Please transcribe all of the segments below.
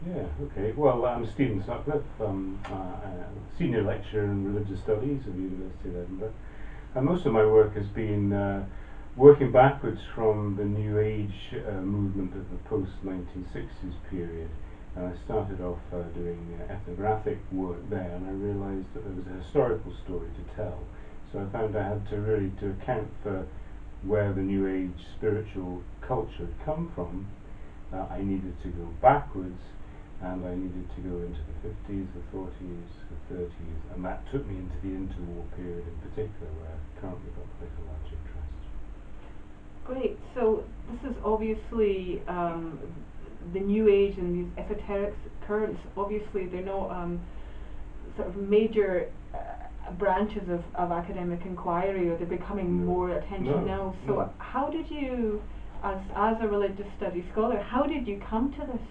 Yeah, okay. Well, I'm Steven Sutcliffe. I'm a senior lecturer in religious studies at the University of Edinburgh. And most of my work has been working backwards from the New Age movement of the post-1960s period. And I started off doing ethnographic work there, and I realised that there was a historical story to tell. So I found I had to really to account for where the New Age spiritual culture had come from. I needed to go backwards, and I needed to go into the 50s, the 40s, the 30s, and that took me into the interwar period in particular, where I've currently got quite a large interest. Great. So this is obviously the New Age and these esoteric currents. Obviously, they're not sort of major branches of academic inquiry, or they're becoming more attention now. So how did you, as a religious studies scholar, how did you come to this?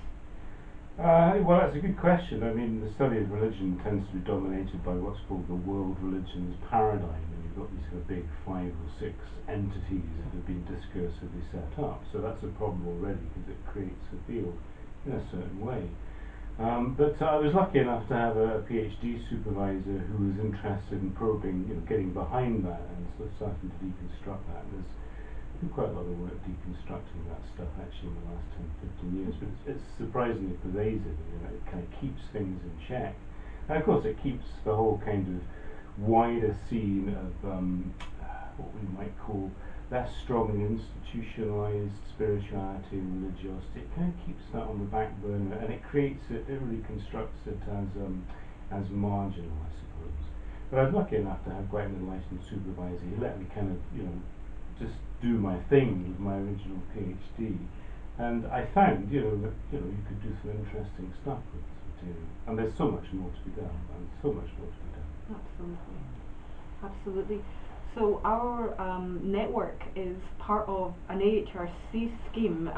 Well, that's a good question. I mean, the study of religion tends to be dominated by what's called the world religions paradigm, and you've got these sort of big 5 or 6 entities that have been discursively set up. So that's a problem already, because it creates a field in a certain way. But I was lucky enough to have a PhD supervisor who was interested in probing, getting behind that and sort of starting to deconstruct that. And there's been quite a lot of work deconstructing that stuff actually in the last 10, 15 years, but it's surprisingly pervasive. It kind of keeps things in check, and of course it keeps the whole kind of wider scene of what we might call less strongly institutionalized spirituality and religiosity. It kind of keeps that on the back burner, and it creates it really constructs it as marginal, I suppose. But I was lucky enough to have quite an enlightened supervisor. He let me kind of just do my thing with my original PhD, and I found that you could do some interesting stuff with this material, and there's so much more to be done, Absolutely. So our network is part of an AHRC scheme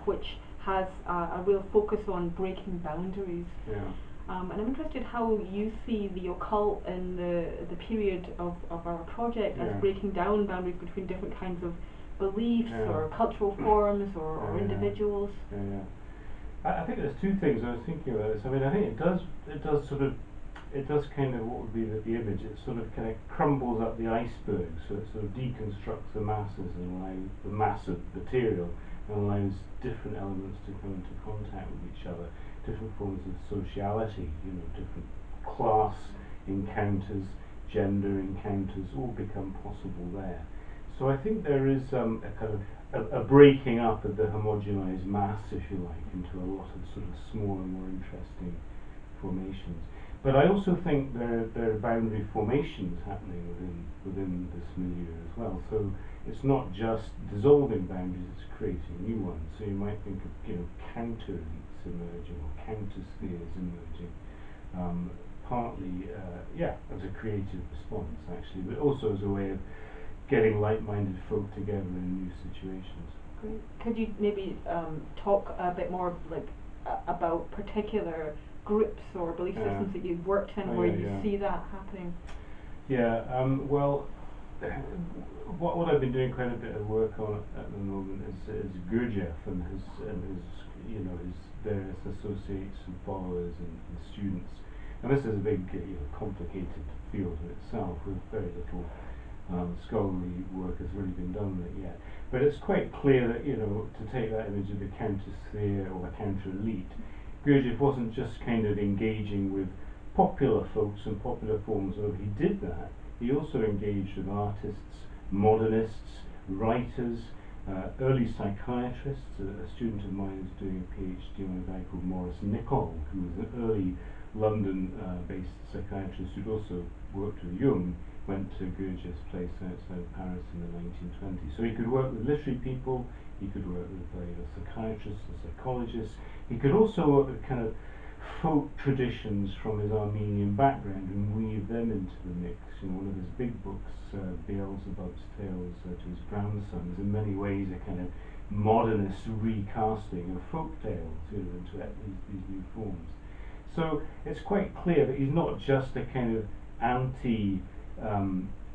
which has a real focus on breaking boundaries. Yeah. And I'm interested how you see the occult in the period of our project as breaking down boundaries between different kinds of beliefs or cultural forms or individuals. I think there's two things I was thinking about this. I mean, I think it does kind of what would be the image. It sort of kind of crumbles up the iceberg, so it sort of deconstructs the masses and allows the mass of material and allows different elements to come into contact with each other. Different forms of sociality, different class encounters, gender encounters, all become possible there. So I think there is a kind of a breaking up of the homogenized mass, if you like, into a lot of sort of smaller, more interesting formations. But I also think there are boundary formations happening within this milieu as well. So it's not just dissolving boundaries; it's creating new ones. So you might think of counter elites emerging or counter spheres emerging, partly as a creative response actually, but also as a way of getting like-minded folk together in new situations. Great. Could you maybe talk a bit more about particular groups or belief systems that you've worked in where you see that happening? Well, what I've been doing quite a bit of work on at the moment is Gurdjieff and his various associates and followers and students. And this is a big, complicated field in itself, with very little scholarly work has really been done on it yet. But it's quite clear that, to take that image of the counter-sphere or the counter-elite, Gurdjieff wasn't just kind of engaging with popular folks and popular forms, although he did that. He also engaged with artists, modernists, writers, early psychiatrists. A student of mine is doing a PhD on a guy called Maurice Nicoll, who was an early London-based psychiatrist who'd also worked with Jung, went to Gurdjieff's place outside Paris in the 1920s. So he could work with literary people, he could work with psychiatrists and psychologists. He could also work with kind of folk traditions from his Armenian background and weave them into the mix. One of his big books, Beelzebub's Tales to his grandsons, in many ways a kind of modernist recasting of folk tales into these new forms. So it's quite clear that he's not just a kind of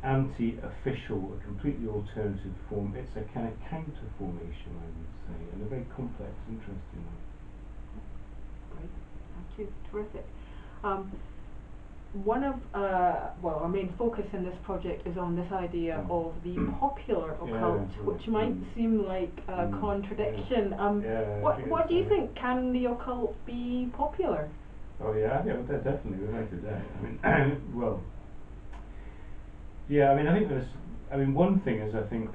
anti-official, a completely alternative form. It's a kind of counter formation, I would say, and a very complex, interesting one. Great. you. Terrific. One of our main focus in this project is on this idea of the popular occult, which might seem like a contradiction. What do you think? Can the occult be popular? Oh yeah, definitely. We'd like to do. I mean, well, yeah. I mean, I think there's. I mean, one thing is I think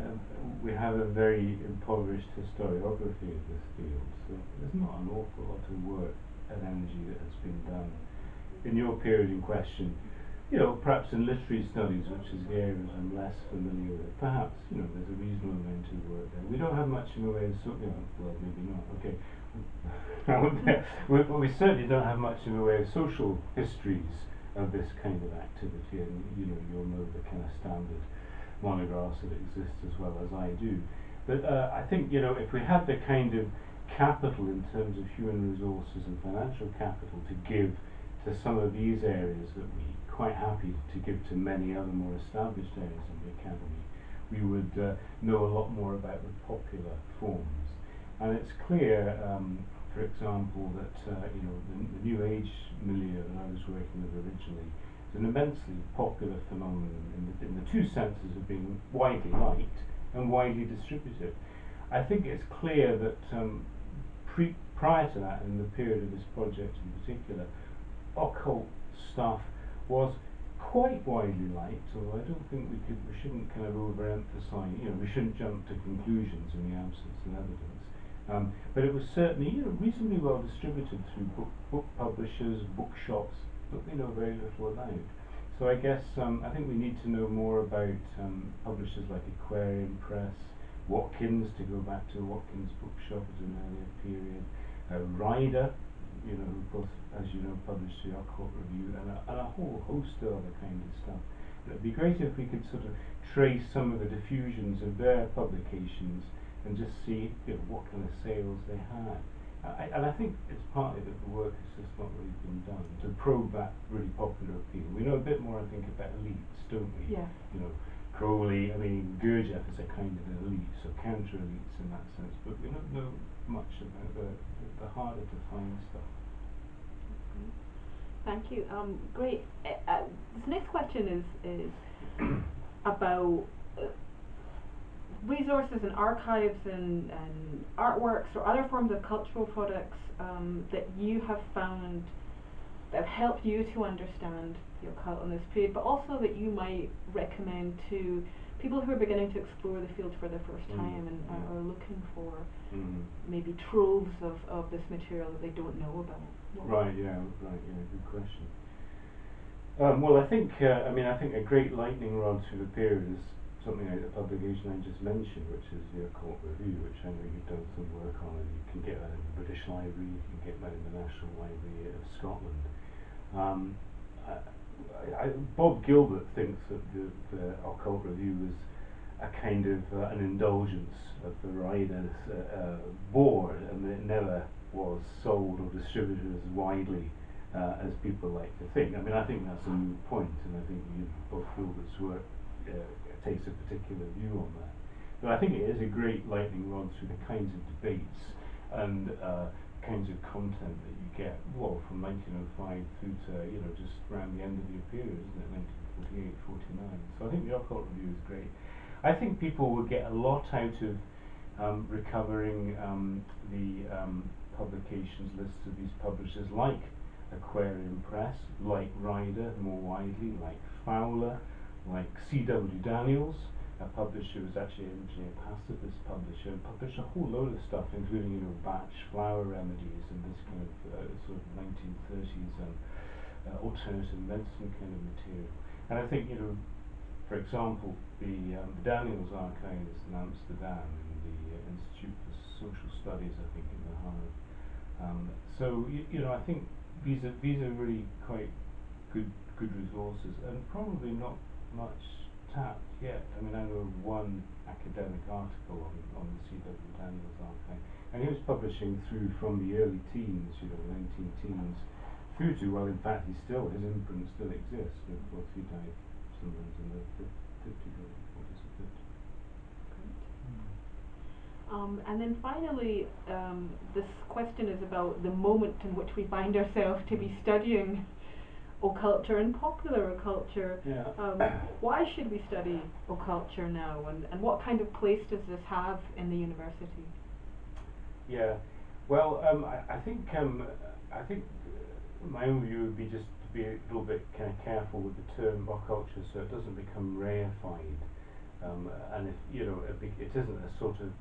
we have a very impoverished historiography of this field, so there's not an awful lot of work and energy that has been done in your period in question. You know, perhaps in literary studies, which is areas I'm less familiar with, perhaps, you know, there's a reasonable amount of work there. We don't have much in the way of, well, maybe not, okay. We certainly don't have much in the way of social histories of this kind of activity, and, you know, you'll know the kind of standard monographs that exist as well as I do. But I think, you know, if we had the kind of capital in terms of human resources and financial capital to give to some of these areas that we're quite happy to give to many other more established areas in the academy, we would know a lot more about the popular forms. And it's clear, for example, that you know, the New Age milieu that I was working with originally is an immensely popular phenomenon in the two senses of being widely liked and widely distributed. I think it's clear that prior to that, in the period of this project in particular, occult stuff was quite widely liked, although I don't think we shouldn't kind of overemphasize, you know, we shouldn't jump to conclusions in the absence of evidence. But it was certainly, you know, reasonably well distributed through book publishers, bookshops, but we know very little about. So I guess I think we need to know more about publishers like Aquarium Press, Watkins, to go back to Watkins Bookshop at an earlier period, Ryder, you know, who of course, as you know, published the Occult Review, and a whole host of other kind of stuff. It would be great if we could sort of trace some of the diffusions of their publications and just see, you know, what kind of sales they had. And I think it's partly that the work has just not really been done to probe that really popular appeal. We know a bit more, I think, about elites, don't we? Yeah. You know, Crowley, I mean, Gurdjieff is a kind of an elite, so counter-elites in that sense, but we don't know much about the harder to find stuff. Thank you. Great. This next question is about resources and archives and artworks or other forms of cultural products that you have found that have helped you to understand the occult in this period, but also that you might recommend to people who are beginning to explore the field for the first time and are looking for maybe troves of this material that they don't know about. Right, good question. Well, I think a great lightning rod through the period is something like the publication I just mentioned, which is the Occult Review, which I know you've done some work on, and you can get that in the British Library, you can get that in the National Library of Scotland. Bob Gilbert thinks that the Occult Review is a kind of an indulgence of the writer's board, and that it never was sold or distributed as widely as people like to think. I mean, I think that's a moot point, and I think Bob Gilbert's work takes a particular view on that. But I think it is a great lightning rod through the kinds of debates and kinds of content that you get, well, from 1905 through to, you know, just around the end of your period, isn't it, 1948, 49. So I think the Occult Review is great. I think people will get a lot out of recovering the publications lists of these publishers like Aquarium Press, like Ryder more widely, like Fowler, like C.W. Daniels, a publisher who was actually originally a pacifist publisher, and published a whole load of stuff, including, you know, Bach flower remedies and this kind of sort of 1930s alternative medicine kind of material. And I think, you know, for example, the Daniels Archive is in Amsterdam in the Institute for Social Studies, I think, in The Hague. So you know, I think these are really quite good resources, and probably not much tapped yet. I mean, I know one academic article on the C.W. Daniels Archive, and he was publishing through from the early teens, you know, 19-teens, through to, well, in fact, his imprint still exists. Of course, he died somewhere in the 50s or 40s or 50s. And then finally, this question is about the moment in which we find ourselves to be studying occulture and popular occulture. Yeah. Why should we study occulture now, and what kind of place does this have in the university? Yeah. Well, I think my own view would be just to be a little bit kind of careful with the term occulture, so it doesn't become reified, and if it isn't a sort of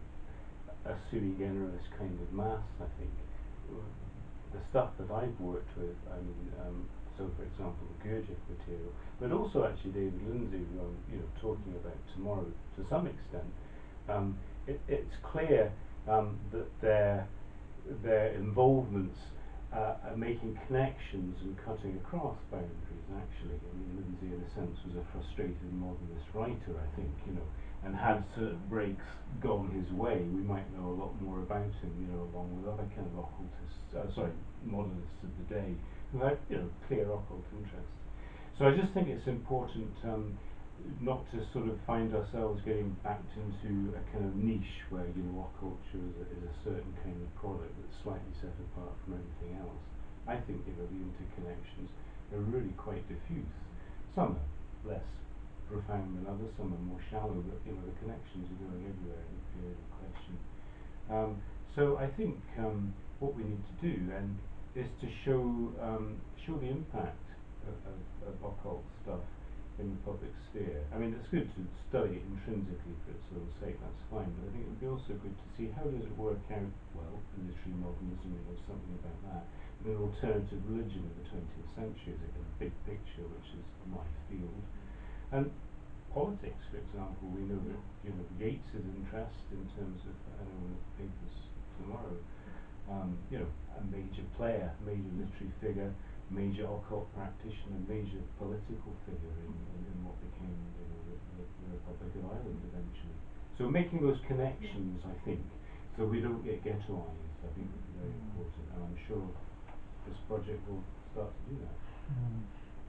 a sui generis kind of mass. I think the stuff that I've worked with, so for example the Gurdjieff material, but also actually David Lindsay, who I'm talking about tomorrow to some extent, it's clear that their involvements are making connections and cutting across boundaries. Actually, Lindsay in a sense was a frustrated modernist writer, I think, and had certain breaks gone his way, we might know a lot more about him, along with other kind of occultists, modernists of the day, who had, clear occult interests. So I just think it's important not to sort of find ourselves getting backed into a kind of niche where, occulture is a certain kind of product that's slightly set apart from everything else. I think, the interconnections are really quite diffuse. Some are less profound than others, some are more shallow, but the connections are going everywhere in the period of question. So I think what we need to do then is to show the impact of occult stuff in the public sphere. It's good to study it intrinsically for its own sake, that's fine, but I think it would be also good to see how does it work out, literary modernism, something about that, and an alternative religion in the 20th century is a kind of big picture, which is my field. And politics, for example, we know that Yeats's interest in terms of, I know one of the papers tomorrow, a major player, major literary figure, major occult practitioner, major political figure in what became the Republic of Ireland eventually. So making those connections, I think, so we don't get ghettoized, I think is very important, and I'm sure this project will start to do that.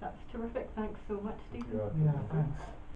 That's terrific. Thanks so much, Stephen. You're Yeah, thanks.